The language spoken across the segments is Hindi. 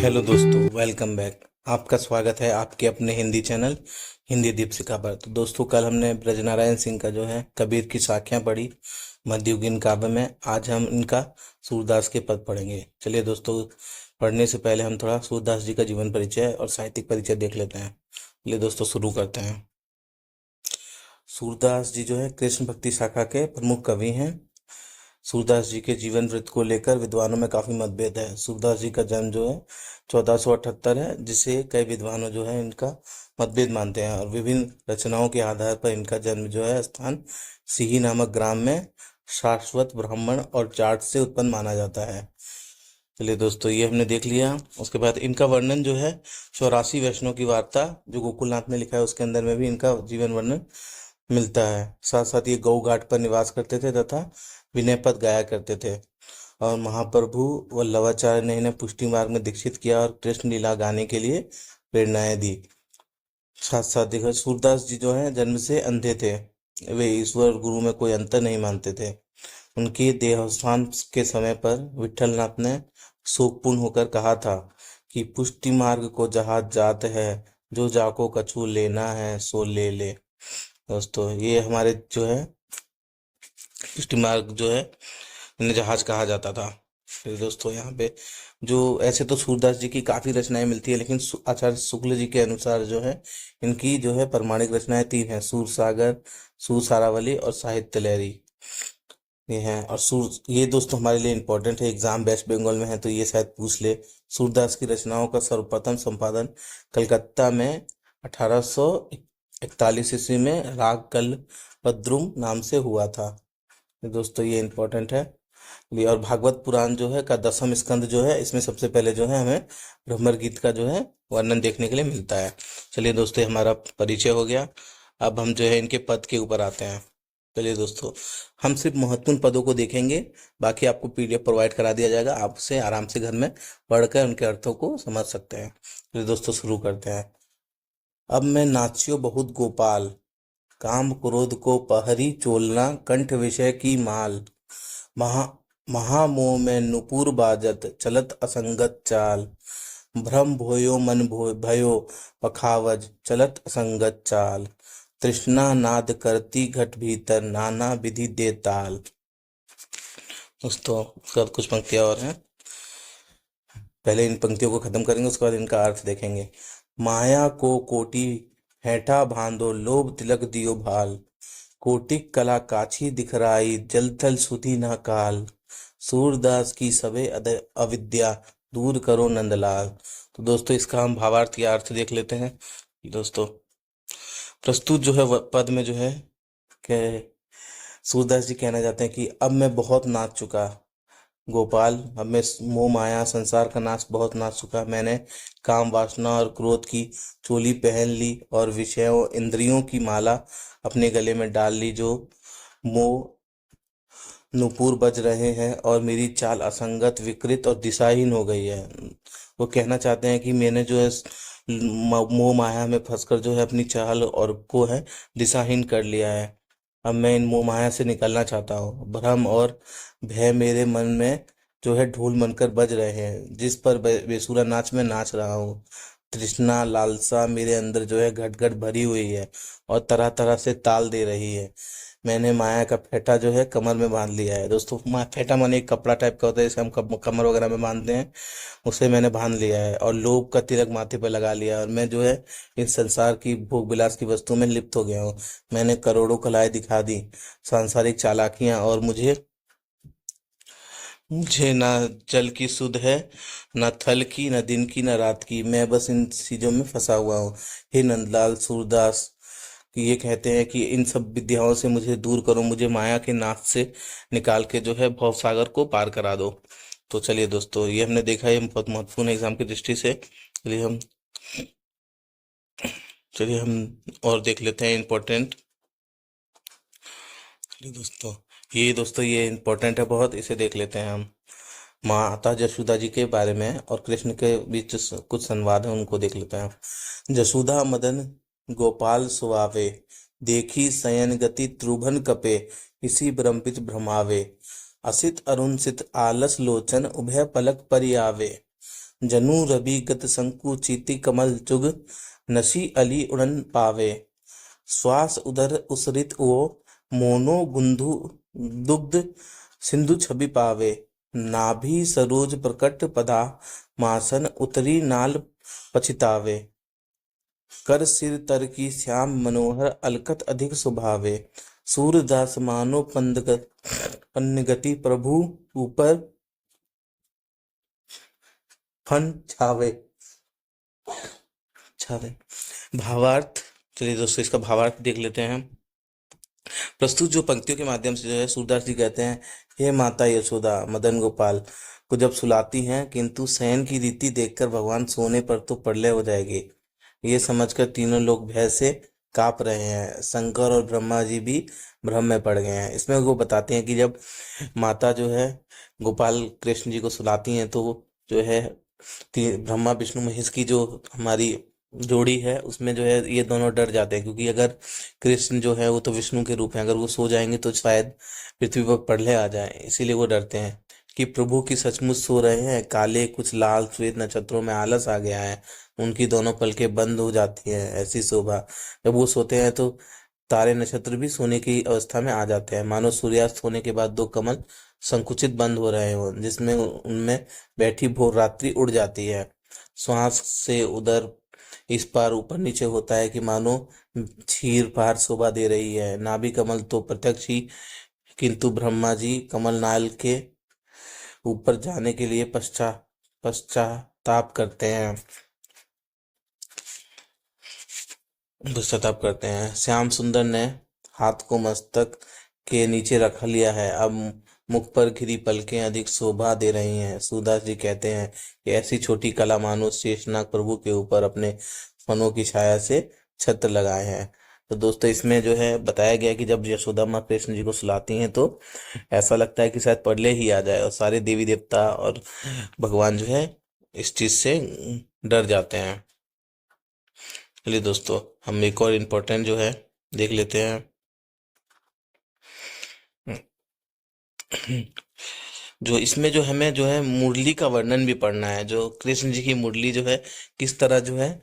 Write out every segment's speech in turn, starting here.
हेलो दोस्तों, वेलकम बैक। आपका स्वागत है आपके अपने हिंदी चैनल हिंदी दीपशिखा पर। तो दोस्तों, कल हमने ब्रजनारायण सिंह का जो है कबीर की साखियां पढ़ी मध्ययुगीन काव्य में। आज हम इनका सूरदास के पद पढ़ेंगे। चलिए दोस्तों, पढ़ने से पहले हम थोड़ा सूरदास जी का जीवन परिचय और साहित्यिक परिचय देख लेते हैं। चलिए दोस्तों, शुरू करते हैं। सूरदास जी जो है कृष्ण भक्ति शाखा के प्रमुख कवि हैं। सूरदास जी के जीवन वृत्त को लेकर विद्वानों में काफी मतभेद है। सूरदास जी का जन्म जो है 1478 है, जिसे कई विद्वानों जो है इनका मतभेद मानते हैं, और विभिन्न रचनाओं के आधार पर इनका जन्म जो है स्थान सिही नामक ग्राम में शाश्वत ब्राह्मण और जाट से उत्पन्न माना जाता है। चलिए दोस्तों, ये हमने देख लिया। उसके बाद इनका वर्णन जो है 84 वैष्णव की वार्ता जो गोकुलनाथ में लिखा है उसके अंदर में भी इनका जीवन वर्णन मिलता है। साथ साथ ये गौ घाट पर निवास करते थे तथा विनय पद गाया करते थे, और महाप्रभु वल्लभाचार्य ने इन्हें पुष्टि मार्ग में दीक्षित किया और कृष्ण लीला गाने के लिए प्रेरणाएं दी। साथ साथ देखा, सूरदास जी जो है जन्म से अंधे थे। वे ईश्वर और गुरु में कोई अंतर नहीं मानते थे। उनके देहावसान के समय पर विठलनाथ ने शोकपूर्ण होकर कहा था कि पुष्टि मार्ग को जहाँ जात है, जो जाको कछु लेना है सो ले ले। दोस्तों, ये हमारे जो है पुष्टि मार्ग जो है इन्हें जहाज कहा जाता था। फिर दोस्तों, यहाँ पे जो ऐसे तो सूरदास जी की काफी रचनाएं मिलती है, लेकिन आचार्य शुक्ल जी के अनुसार जो है इनकी जो है प्रमाणिक रचनाएं तीन हैं: सूर सागर, सूर सारावली और साहित्य लहरी। ये हैं। और सूर ये दोस्तों हमारे लिए इम्पोर्टेंट है, एग्जाम वेस्ट बंगाल में है तो ये शायद पूछ ले। सूरदास की रचनाओं का सर्वप्रथम संपादन कलकत्ता में 1841 ईस्वी में राग कल पद्रुम नाम से हुआ था। तो दोस्तों, ये इम्पोर्टेंट है। और भागवत पुराण जो है का 10वां स्कंद जो है, इसमें सबसे पहले जो है हमें भ्रमर गीत का जो है वर्णन देखने के लिए मिलता है। चलिए दोस्तों, ये हमारा परिचय हो गया। अब हम जो है इनके पद के ऊपर आते हैं। चलिए दोस्तों, हम सिर्फ महत्वपूर्ण पदों को देखेंगे, बाकी आपको पीडीएफ प्रोवाइड करा दिया जाएगा। आप उसे आराम से घर में पढ़कर उनके अर्थों को समझ सकते हैं। चलिए दोस्तों, शुरू करते हैं। अब मैं नाच्यो बहुत गोपाल, काम क्रोध को पहरी चोलना, कंठ विषय की माल, महा महामोह में नुपुर बाजत, चलत असंगत चाल, भ्रम भोयो मन भयो पखावज, चलत असंगत चाल, तृष्णा नाद करती घट भीतर, नाना विधि दे ताल। दोस्तों, उसके बाद कुछ पंक्तियां और हैं। पहले इन पंक्तियों को खत्म करेंगे, उसके बाद इनका अर्थ देखेंगे। माया को कोटि हैठा भांदो, लोभ तिलक दियो भाल, कोटिक कला काछी दिखराई, जल थल सुधी ना काल, सूरदास की सबे अविद्या, दूर करो नंदलाल। तो दोस्तों, इसका हम भावार्थ या अर्थ देख लेते हैं। दोस्तों, प्रस्तुत जो है पद में जो है कि सूरदास जी कहना चाहते हैं कि अब मैं बहुत नाच चुका गोपाल, अब मैं मोह माया संसार का नाच बहुत नाच चुका। मैंने काम वासना और क्रोध की चोली पहन ली और विषयों इंद्रियों की माला अपने गले में डाल ली, जो मोह नुपुर बज रहे हैं और मेरी चाल असंगत, विकृत और दिशाहीन हो गई है। वो कहना चाहते हैं कि मैंने जो है मोह माया में फंसकर जो है अपनी चाल और को है दिशाहीन कर लिया है। अब मैं इन मोह माया से निकलना चाहता हूँ। भ्रम और भय मेरे मन में जो है ढोल बनकर बज रहे हैं, जिस पर बेसुरा नाच में नाच रहा हूँ। तृष्णा लालसा मेरे अंदर जो है घट घट भरी हुई है और तरह तरह से ताल दे रही है। मैंने माया का फेटा जो है कमर में बांध लिया है। दोस्तों, फेटा माने एक कपड़ा टाइप का होता है, जैसे हम कमर वगैरह में बांधते हैं, उसे मैंने बांध लिया है। और लोभ का तिलक माथे पर लगा लिया है, और मैं जो है इस संसार की भोग विलास की वस्तु में लिप्त हो गया हूँ। मैंने करोड़ों कलाएं दिखा दी, सांसारिक चालाकियां, और मुझे मुझे ना जल की सुध है, ना थल की, ना दिन की, ना रात की। मैं बस इन चीजों में फंसा हुआ हूँ। हे नंदलाल, सूरदास ये कहते हैं कि इन सब विद्याओं से मुझे दूर करो, मुझे माया के नाथ से निकाल के जो है भव सागर को पार करा दो। तो चलिए दोस्तों, ये हमने देखा, ये बहुत महत्वपूर्ण एग्जाम की दृष्टि से। चलिए हम और देख लेते हैं इम्पोर्टेंट। चलिए दोस्तों ये इम्पोर्टेंट है बहुत, इसे देख लेते हैं हम। माता जशोदा जी के बारे में और कृष्ण के बीच कुछ संवाद है, उनको देख लेते हैं। जशोदा मदन गोपाल सुआवे, देखी शयन गति त्रुभन कपे, इसी भ्रमित भ्रमावे, असित अरुण सित आलस लोचन, उभय पलक परियावे, जनु रवि गत संकुचिति कमल जुग, नशी अली उड़न पावे, श्वास उदर उसरित वो, मोनो गुंधु दुग्ध सिंधु छवि पावे, नाभि सरोज प्रकट पदा, मासन उतरी नाल पछितावे, कर सिर तर की श्याम मनोहर अलकत अधिक सुभावे, सूरदास मानो पन्नगति प्रभु ऊपर फन छावे छावे। भावार्थ, चलिए दोस्तों इसका भावार्थ देख लेते हैं। प्रस्तुत जो पंक्तियों के माध्यम से जो है सूरदास जी कहते हैं, हे माता यशोदा मदन गोपाल को जब सुलाती हैं, किंतु शयन की रीति देखकर भगवान सोने पर तो प्रलय हो जाएगी, ये समझकर तीनों लोग भय से कांप रहे हैं। शंकर और ब्रह्मा जी भी भ्रम में पड़ गए हैं। इसमें वो बताते हैं कि जब माता जो है गोपाल कृष्ण जी को सुलाती हैं, तो जो है ब्रह्मा विष्णु महेश की जो हमारी जोड़ी है उसमें जो है ये दोनों डर जाते हैं, क्योंकि अगर कृष्ण जो है वो तो विष्णु के रूप है, अगर वो सो जाएंगे तो शायद पृथ्वी पर प्रलय आ जाए, इसीलिए वो डरते हैं कि प्रभु की सचमुच सो रहे हैं। काले कुछ लाल श्वेत नक्षत्रों में आलस आ गया है, उनकी दोनों पलकें बंद हो जाती हैं, ऐसी शोभा। जब वो सोते हैं तो तारे नक्षत्र भी सोने की अवस्था में आ जाते हैं, मानो सूर्यास्त होने के बाद दो कमल संकुचित बंद हो रहे हों, जिसमें उनमें बैठी भोर रात्रि उड़ जाती है। श्वास से उदर इस पार ऊपर नीचे होता है कि मानो क्षीर पार शोभा दे रही है। नाभि कमल तो प्रत्यक्ष ही, किंतु ब्रह्मा जी कमल नाल के ऊपर जाने के लिए पश्चाताप करते हैं पश्चाताप करते हैं। श्याम सुंदर ने हाथ को मस्तक के नीचे रख लिया है, अब मुख पर घिरी पलकें अधिक शोभा दे रही हैं। सूरदास जी कहते हैं कि ऐसी छोटी कला मानो शेषनाग प्रभु के ऊपर अपने फनों की छाया से छत्र लगाए हैं। तो दोस्तों इसमें जो है बताया गया कि जब यशोदा माँ कृष्ण जी को सुलाती हैं तो ऐसा लगता है कि शायद प्रलय ही आ जाए, और सारे देवी देवता और भगवान जो है इस चीज से डर जाते हैं। चलिए दोस्तों हम एक और इम्पोर्टेंट जो है देख लेते हैं। जो इसमें जो हमें जो है मुरली का वर्णन भी पढ़ना है, जो कृष्ण जी की मुरली जो है किस तरह जो है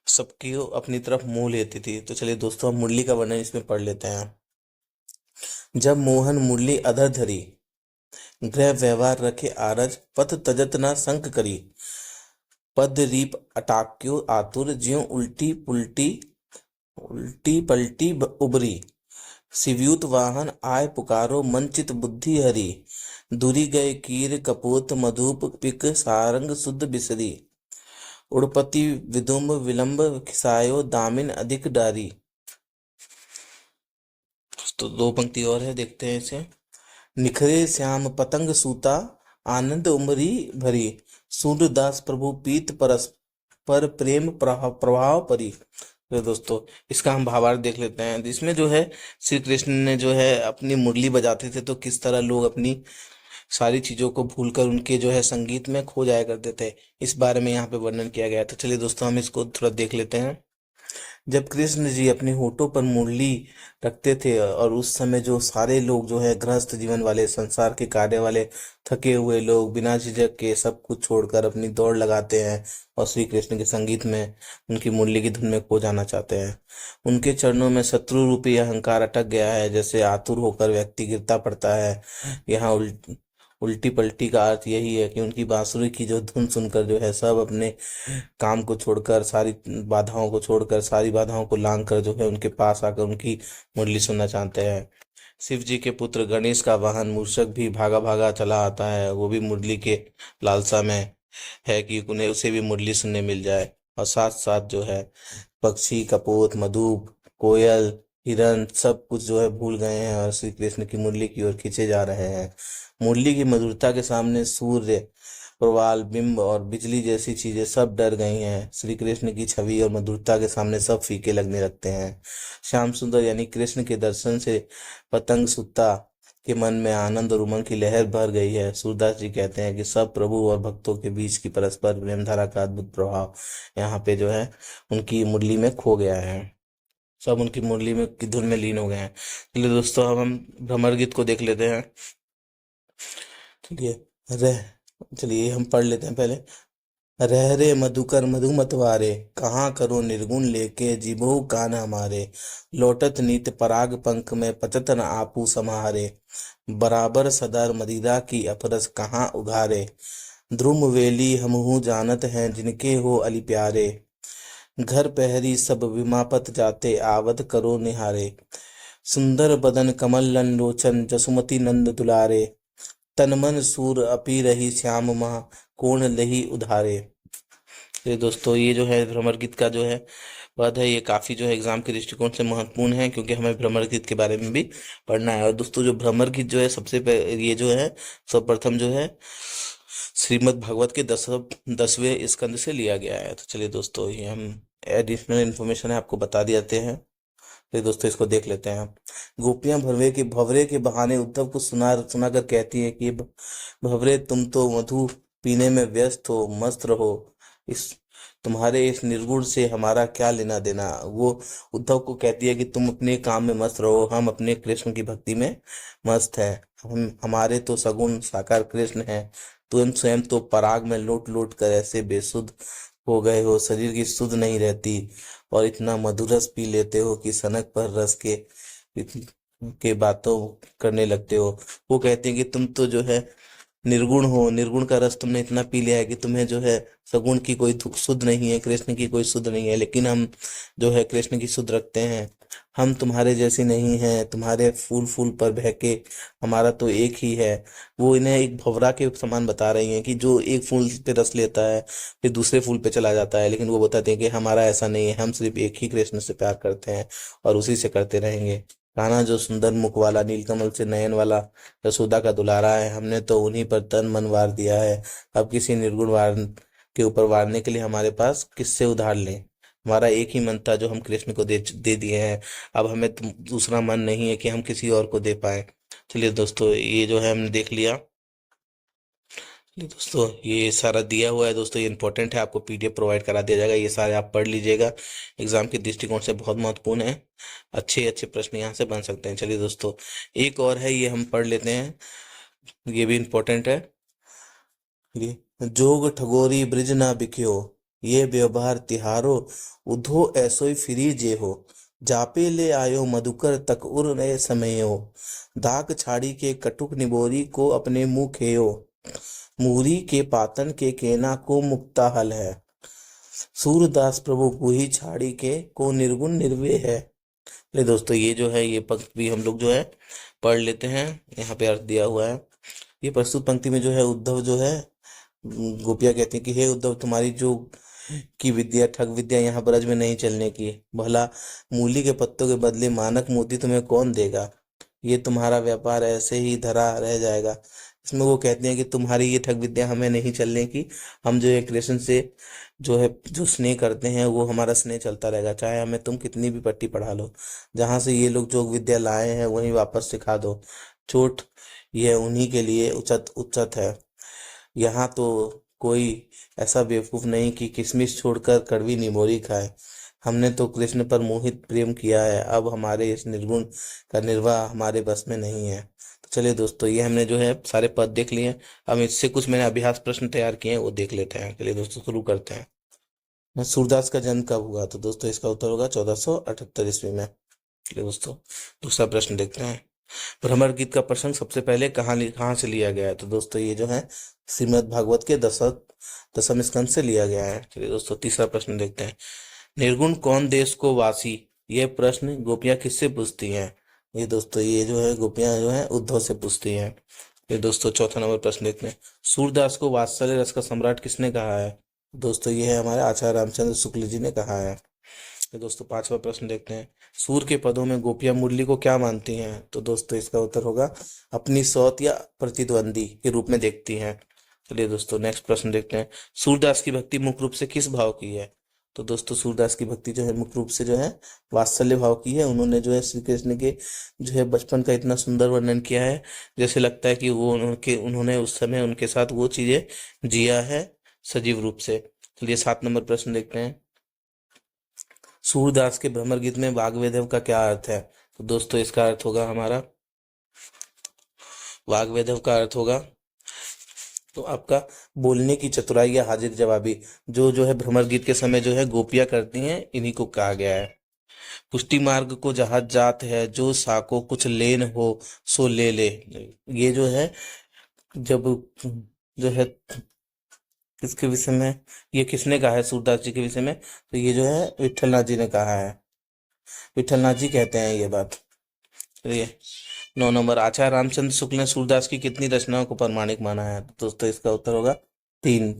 सबकी अपनी तरफ मोह लेती थी। तो चलिए दोस्तों हम मुरली का वर्णन इसमें पढ़ लेते हैं। जब मोहन मुरली अधर धरी, गृह व्यवहार रखे आरज, पथ तजत न संक करी, पद रीप अटाक्यो आतुर, ज्यों उल्टी पलटी उबरी, शिवयूत वाहन आय पुकारो, मंचित बुद्धि हरी, दूरी गए कीर कपोत मधुप पिक, सारंग शुद्ध बिसरी, उड़पति विदुम्ब विलंब खिसायो, दामिन अधिक डारी। तो दो पंक्ति और है, देखते हैं इसे। निखरे श्याम पतंग सूता, आनंद उमरी भरी, सूर्यदास प्रभु पीत परस पर प्रेम प्रभाव परी। तो दोस्तों इसका हम भावार्थ देख लेते हैं। इसमें जो है श्री कृष्ण ने जो है अपनी मुरली बजाते थे, तो किस तरह लोग अपनी सारी चीजों को भूलकर उनके जो है संगीत में खो जाया करते थे, इस बारे में यहाँ पे वर्णन किया गया है। तो चलिए दोस्तों हम इसको थोड़ा देख लेते हैं। जब कृष्ण जी अपने होठों पर मुरली रखते थे, और उस समय जो सारे लोग जो है गृहस्थ जीवन वाले, संसार के कार्य वाले, थके हुए लोग बिना झिझक के सब कुछ छोड़कर अपनी दौड़ लगाते हैं और श्री कृष्ण के संगीत में, उनकी मुरली की धुन में खो जाना चाहते हैं। उनके चरणों में शत्रु रूपी अहंकार अटक गया है, जैसे आतुर होकर व्यक्ति गिरता पड़ता है। यहाँ उल्टी पलटी का अर्थ यही है कि उनकी बांसुरी की जो धुन सुनकर जो है सब अपने काम को छोड़कर, सारी बाधाओं को लांग कर जो है उनके पास आकर उनकी मुरली सुनना चाहते हैं। शिव जी के पुत्र गणेश का वाहन मूषक भी भागा भागा चला आता है, वो भी मुरली के लालसा में है कि उन्हें उसे भी मुरली सुनने मिल जाए। और साथ साथ जो है पक्षी कपोत मधुप कोयल हिरन सब कुछ जो है भूल गए हैं और श्री कृष्ण की मुरली की ओर खींचे जा रहे हैं। मुरली की मधुरता के सामने सूर्य प्रवाल बिंब और बिजली जैसी चीजें सब डर गई हैं। श्री कृष्ण की छवि और मधुरता के सामने सब फीके लगने लगते हैं। श्याम सुंदर यानी कृष्ण के दर्शन से पतंग सुत्ता के मन में आनंद और उमंग की लहर भर गई है। सूरदास जी कहते हैं कि सब प्रभु और भक्तों के बीच की परस्पर प्रेम धारा का अद्भुत प्रभाव यहाँ पे जो है उनकी मुरली में खो गया है। सब उनकी मुरली में की धुन में लीन हो गए हैं। चलिए दोस्तों अब हम भ्रमर गीत को देख लेते हैं। चलिए रह चलिए हम पढ़ लेते हैं पहले। रह रे मधुकर मधु मतवारे, कहाँ करो निर्गुण लेके जिभो कान हमारे। लौटत नीत पराग पंख में, पचत न आपू समारे। बराबर सदर मदिरा की अपरस कहाँ उघारे। ध्रुम वेली हमहु जानत हैं, जिनके हो अली प्यारे। घर पहरी सब विमापत जाते, आवत करो निहारे। सुंदर बदन कमल लन लोचन, जसुमति नंद दुलारे। तन मन सूर अपी रही श्याम माह, कोण लही उधारे। ये दोस्तों ये जो है भ्रमर गीत का जो है पद है, ये काफी जो है एग्जाम के दृष्टिकोण से महत्वपूर्ण है, क्योंकि हमें भ्रमर गीत के बारे में भी पढ़ना है। और दोस्तों जो भ्रमर गीत जो है ये जो है सर्वप्रथम जो है श्रीमद् भागवत के 10वें स्कंद से लिया गया है। तो चलिए दोस्तों ये हम एडिशनल इन्फॉर्मेशन है आपको बता देते हैं। तो दोस्तों इसको देख लेते हैं। गोपियां भवरे के बहाने उद्धव को सुनाकर कहती है कि भवरे तुम तो मधु पीने में व्यस्त हो, मस्त रहो। इस तुम्हारे इस निर्गुण से हमारा क्या लेना देना। वो उद्धव को कहती है कि तुम अपने काम में मस्त रहो, हम अपने कृष्ण की भक्ति में मस्त है। हम हमारे तो सगुण साकार कृष्ण है। तुम स्वयं तो पराग में लोट लोट कर ऐसे बेसुध हो गए हो, शरीर की सुध नहीं रहती, और इतना मधुरस पी लेते हो कि सनक पर रस के बातों करने लगते हो। वो कहते हैं कि तुम तो जो है निर्गुण हो, निर्गुण का रस तुमने इतना पी लिया है कि तुम्हें जो है सगुण की कोई सुध नहीं है, कृष्ण की कोई सुध नहीं है। लेकिन हम जो है कृष्ण की सुध रखते हैं। हम तुम्हारे जैसे नहीं हैं, तुम्हारे फूल फूल पर बहके हमारा तो एक ही है। वो इन्हें एक भंवरा के समान बता रही हैं कि जो एक फूल पे रस लेता है फिर दूसरे फूल पे चला जाता है, लेकिन वो बताते हैं कि हमारा ऐसा नहीं है, हम सिर्फ एक ही कृष्ण से प्यार करते हैं और उसी से करते रहेंगे। कान्हा जो सुंदर मुख वाला, नीलकमल से नयन वाला, यशोदा का दुलारा है, हमने तो उन्हीं पर तन मन वार दिया है। अब किसी निर्गुण वार के ऊपर वारने के लिए हमारे पास किससे उधार लें। हमारा एक ही मन था जो हम कृष्ण को दे दिए हैं। अब हमें दूसरा मन नहीं है कि हम किसी और को दे पाए। चलिए दोस्तों ये जो है हमने देख लिया। चलिए दोस्तों ये सारा दिया हुआ है दोस्तों, ये इंपॉर्टेंट है, आपको पीडीएफ प्रोवाइड करा दिया जाएगा, ये सारे आप पढ़ लीजिएगा। एग्जाम के दृष्टिकोण से बहुत महत्वपूर्ण है, अच्छे अच्छे प्रश्न यहाँ से बन सकते हैं। चलिए दोस्तों एक और है, ये हम पढ़ लेते हैं, ये भी इंपॉर्टेंट है। ये जोग ठगोरी ब्रिज ना बिख्यो, ये व्यवहार तिहारो, उधो ऐसोई फिरी जे हो। जापे ले आयो मधुकर तक उर नए समय हो। दाग छाड़ी के कटुक निबोरी को अपने मुंह खेयो। मूरी के पातन के केना को मुक्ता हल है। सूरदास प्रभु पूही छाड़ी के को निर्गुण निर्वे है। ले दोस्तों ये जो है ये पंक्ति भी हम लोग जो है पढ़ लेते हैं, यहाँ पे अर्थ दिया हुआ है। ये प्रस्तुत पंक्ति में जो है उद्धव जो है गोपियाँ कहती हैं कि हे उद्धव, तुम्हारी जो की विद्या ठग विद्या यहाँ ब्रज में नहीं चलने की। भला मूली के पत्तों के बदले मानक मोती तुम्हें कौन देगा। ये तुम्हारा व्यापार ऐसे ही धरा रह जाएगा। इसमें वो कहते हैं कि तुम्हारी ये ठग विद्या हमें नहीं चलने की। हम जो है कृष्ण से जो है जो स्नेह करते हैं वो हमारा स्नेह चलता रहेगा, चाहे हमें तुम कितनी भी पट्टी पढ़ा लो। जहां से ये लोग जो विद्या लाए हैं वहीं वापस सिखा दो। चोट यह उन्हीं के लिए उचित उचित है। यहाँ तो कोई ऐसा बेवकूफ नहीं कि किशमिश छोड़कर कड़वी निमोरी खाए। हमने तो कृष्ण पर मोहित प्रेम किया है, अब हमारे इस निर्गुण का निर्वाह हमारे बस में नहीं है। तो चलिए दोस्तों ये हमने जो है सारे पद देख लिए हैं। अब इससे कुछ मैंने अभ्यास प्रश्न तैयार किए हैं वो देख लेते हैं। चलिए दोस्तों शुरू करते हैं। सूरदास का जन्म कब हुआ, तो दोस्तों इसका उत्तर होगा 1478 ईस्वी में। चलिए दोस्तों दूसरा प्रश्न देखते हैं। भ्रमर गीत का प्रसंग सबसे पहले कहाँ से लिया गया है, तो दोस्तों ये जो है श्रीमद् भागवत के दसम स्कंद से लिया गया है। चलिए दोस्तों तीसरा प्रश्न देखते हैं। निर्गुण कौन देश को वासी, यह प्रश्न गोपियां किससे पूछती हैं। ये दोस्तों ये जो है गोपियां जो है उद्धव से पूछती हैं। ये दोस्तों चौथा नंबर प्रश्न देखते हैं। सूरदास को वात्सल्य रस का सम्राट किसने कहा है, दोस्तों ये है हमारे आचार्य रामचंद्र शुक्ल जी ने कहा है। तो दोस्तों पांचवा प्रश्न देखते हैं। सूर के पदों में गोपियां मुरली को क्या मानती हैं, तो दोस्तों इसका उत्तर होगा अपनी सौत या प्रतिद्वंदी के रूप में देखती हैं। चलिए दोस्तों नेक्स्ट प्रश्न देखते हैं। सूरदास की भक्ति मुख्य रूप से किस भाव की है, तो दोस्तों सूरदास की भक्ति जो है मुख्य रूप से जो है वात्सल्य भाव की है। उन्होंने जो है श्री कृष्ण के जो है बचपन का इतना सुंदर वर्णन किया है, जैसे लगता है कि वो उन्होंने उस समय उनके साथ वो चीजें जिया है सजीव रूप से। चलिए 7 नंबर प्रश्न देखते हैं। सूरदास के भ्रमर गीत में वाग्वेदव का क्या अर्थ है, तो दोस्तों इसका अर्थ होगा हमारा वाग्वेदव का अर्थ होगा तो आपका बोलने की चतुराई या हाजिर जवाबी जो है भ्रमर गीत के समय जो है गोपियां करती हैं, इन्हीं को कहा गया है। पुष्टि मार्ग को जहाज जात है, जो साको कुछ लेन हो सो ले ले। ये जो है, जब जो है किसके विषय में, ये किसने कहा है सूरदास जी के विषय में, तो ये जो है विठलनाथ जी ने कहा है। विठलनाथ जी कहते हैं ये बात। चलिए 9 नंबर, आचार्य रामचंद्र शुक्ल ने सूरदास की कितनी रचनाओं को प्रमाणिक माना है? तो दोस्तों इसका उत्तर होगा 3।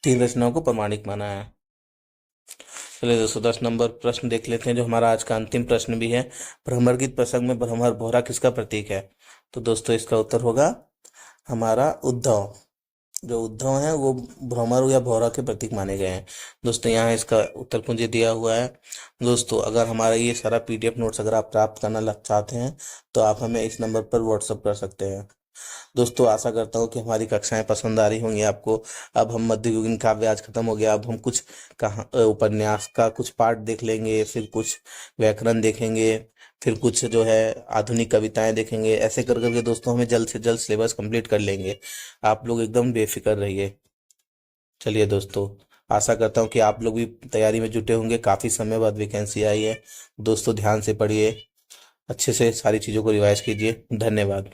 3 रचनाओं को प्रमाणिक माना है। चलिए दोस्तों 10 नंबर प्रश्न देख लेते हैं, जो हमारा आज का अंतिम प्रश्न भी है। भ्रमर गीत प्रसंग में भ्रमर भौरा किसका प्रतीक है? तो दोस्तों इसका उत्तर होगा हमारा उद्धव। जो उद्धव है वो भ्रमर या भौरा के प्रतीक माने गए हैं। दोस्तों यहाँ इसका उत्तर मुझे दिया हुआ है। दोस्तों अगर हमारा ये सारा पीडीएफ नोट्स अगर आप प्राप्त करना चाहते हैं, तो आप हमें इस नंबर पर व्हाट्सअप कर सकते हैं। दोस्तों आशा करता हूँ कि हमारी कक्षाएं पसंद आ रही होंगी आपको। अब हम मध्ययुगीन काव्य आज खत्म हो गया, अब हम कुछ कहा उपन्यास का कुछ पार्ट देख लेंगे, फिर कुछ व्याकरण देखेंगे, फिर कुछ जो है आधुनिक कविताएं देखेंगे। ऐसे कर करके दोस्तों हमें जल्द से जल्द सिलेबस कंप्लीट कर लेंगे। आप लोग एकदम बेफिक्र रहिए। चलिए दोस्तों, आशा करता हूँ कि आप लोग भी तैयारी में जुटे होंगे। काफ़ी समय बाद वैकेंसी आई है। दोस्तों ध्यान से पढ़िए, अच्छे से सारी चीज़ों को रिवाइज कीजिए। धन्यवाद।